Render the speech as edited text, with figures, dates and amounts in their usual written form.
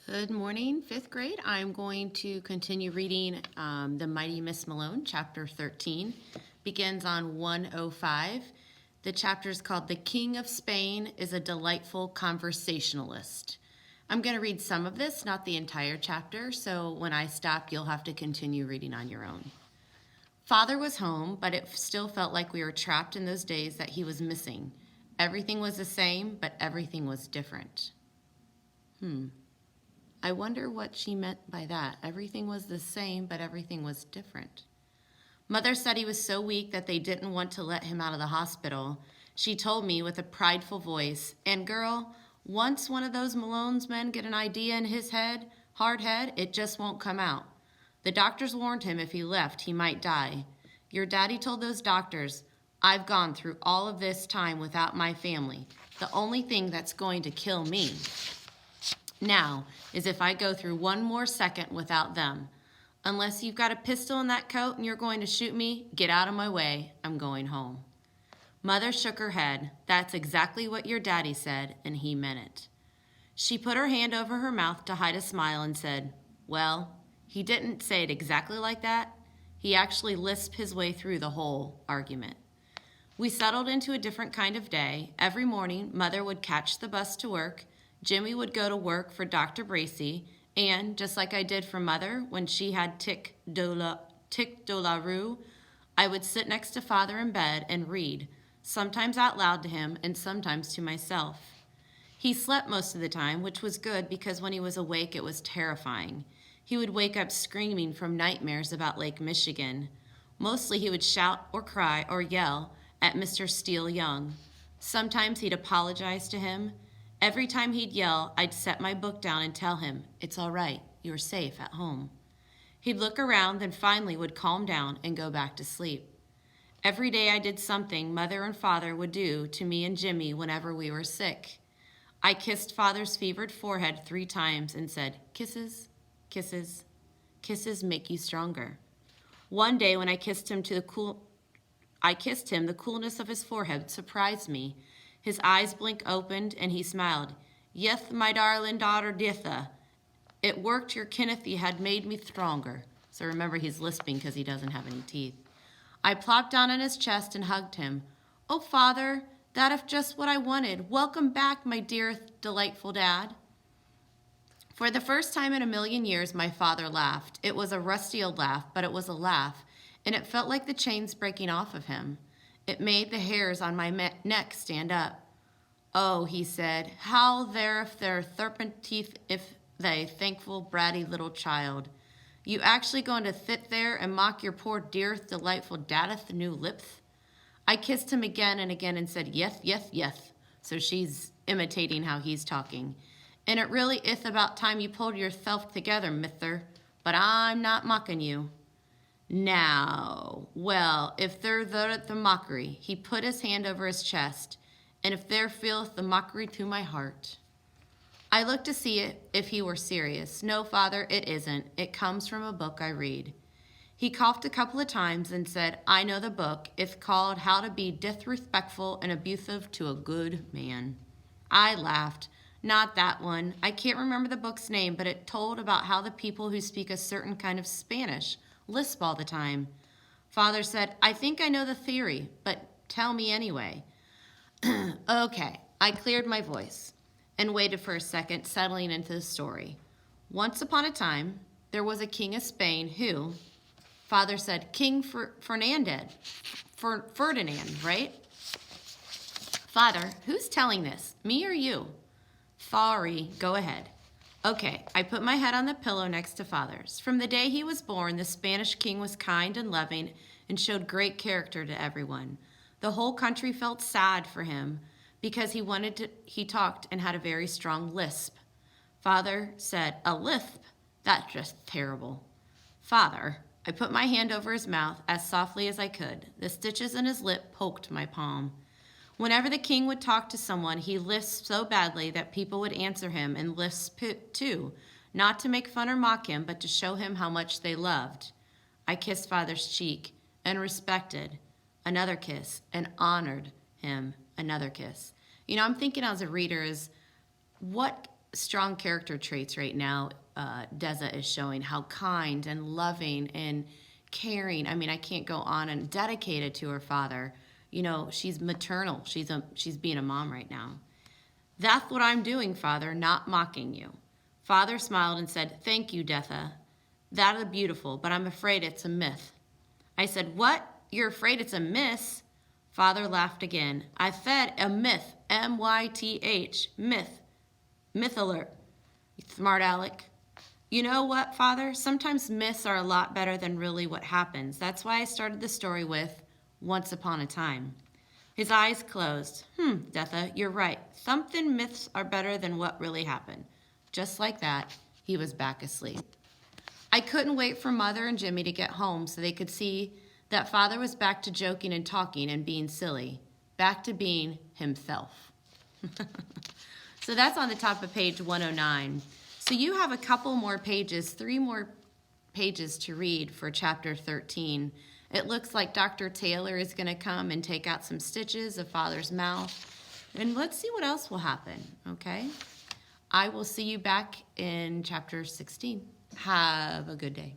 Good morning, fifth grade. I'm going to continue reading The Mighty Miss Malone, chapter 13. Begins on 105. The chapter is called The King of Spain is a Delightful Conversationalist. I'm going to read some of this, not the entire chapter, so when I stop, you'll have to continue reading on your own. Father was home, but it still felt like we were trapped in those days that he was missing. Everything was the same, but everything was different. I wonder what she meant by that. Everything was the same, but everything was different. Mother said he was so weak that they didn't want to let him out of the hospital. She told me with a prideful voice, "And girl, once one of those Malone's men get an idea in his head, hard head, it just won't come out. The doctors warned him if he left, he might die. Your daddy told those doctors, I've gone through all of this time without my family. The only thing that's going to kill me now is if I go through one more second without them. Unless you've got a pistol in that coat and you're going to shoot me, get out of my way. I'm going home." Mother shook her head. "That's exactly what your daddy said, and he meant it." She put her hand over her mouth to hide a smile and said, "Well, he didn't say it exactly like that. He actually lisped his way through the whole argument." We settled into a different kind of day. Every morning, Mother would catch the bus to work. Jimmy would go to work for Dr. Bracy, and just like I did for Mother when she had tic de la rue, I would sit next to Father in bed and read, sometimes out loud to him and sometimes to myself. He slept most of the time, which was good because when he was awake it was terrifying. He would wake up screaming from nightmares about Lake Michigan. Mostly he would shout or cry or yell at Mr. Steele Young. Sometimes he'd apologize to him. Every time he'd yell, I'd set my book down and tell him, "It's all right, you're safe at home." He'd look around, then finally would calm down and go back to sleep. Every day I did something Mother and Father would do to me and Jimmy whenever we were sick. I kissed Father's fevered forehead 3 times and said, "Kisses, kisses, kisses make you stronger." One day when I kissed him, the coolness of his forehead surprised me. His eyes blinked opened, and he smiled. "Yeth, my darling daughter Ditha. It worked, your Kennethy had made me stronger." So remember, he's lisping because he doesn't have any teeth. I plopped down on his chest and hugged him. "Oh, Father, that is just what I wanted. Welcome back, my dear, delightful Dad." For the first time in a million years, my father laughed. It was a rusty old laugh, but it was a laugh, and it felt like the chains breaking off of him. It made the hairs on my neck stand up. "Oh," he said, "how there if their serpent teeth if they thankful bratty little child. You actually going to sit there and mock your poor dearest delightful daddeth new lips?" I kissed him again and again and said, "Yes, yes, yes." So she's imitating how he's talking. "And it really is about time you pulled yourself together, mister. But I'm not mocking you." Now, well, if there the mockery, he put his hand over his chest, and if there feeleth the mockery to my heart. I looked to see it if he were serious. "No, Father, it isn't. It comes from a book I read." He coughed a couple of times and said, "I know the book. It's called How to Be Disrespectful and Abusive to a Good Man." I laughed. "Not that one. I can't remember the book's name, but it told about how the people who speak a certain kind of Spanish lisp all the time." Father said, "I think I know the theory, but tell me anyway." Okay, I cleared my voice and waited for a second, settling into the story. Once upon a time, there was a king of Spain who, Father said, King Ferdinand, right? Father, who's telling this, me or you? Sorry, go ahead. Okay, I put my head on the pillow next to Father's. From the day he was born, the Spanish king was kind and loving and showed great character to everyone. The whole country felt sad for him because he talked and had a very strong lisp. Father said, "A lisp? That's just terrible." "Father," I put my hand over his mouth as softly as I could. The stitches in his lip poked my palm. Whenever the king would talk to someone, he lisped so badly that people would answer him and lisp too, not to make fun or mock him, but to show him how much they loved. I kissed Father's cheek and respected, another kiss, and honored him, another kiss. I'm thinking as a reader is what strong character traits right now. Deza is showing how kind and loving and caring. I mean, I can't go on, and dedicated to her father. You know, she's maternal. She's being a mom right now. That's what I'm doing, Father, not mocking you. Father smiled and said, thank you, Detha. That is beautiful, but I'm afraid it's a myth. I said, what? You're afraid it's a myth? Father laughed again. I said a myth, M-Y-T-H, myth. Myth alert. Smart Alec. You know what, Father? Sometimes myths are a lot better than really what happens. That's why I started the story with once upon a time. His eyes closed. Detha, you're right. Something myths are better than what really happened. Just like that, he was back asleep. I couldn't wait for Mother and Jimmy to get home so they could see that Father was back to joking and talking and being silly. Back to being himself. So that's on the top of page 109. So you have a couple more pages, 3 more pages to read for chapter 13. It looks like Dr. Taylor is going to come and take out some stitches of Father's mouth. And let's see what else will happen, okay? I will see you back in chapter 16. Have a good day.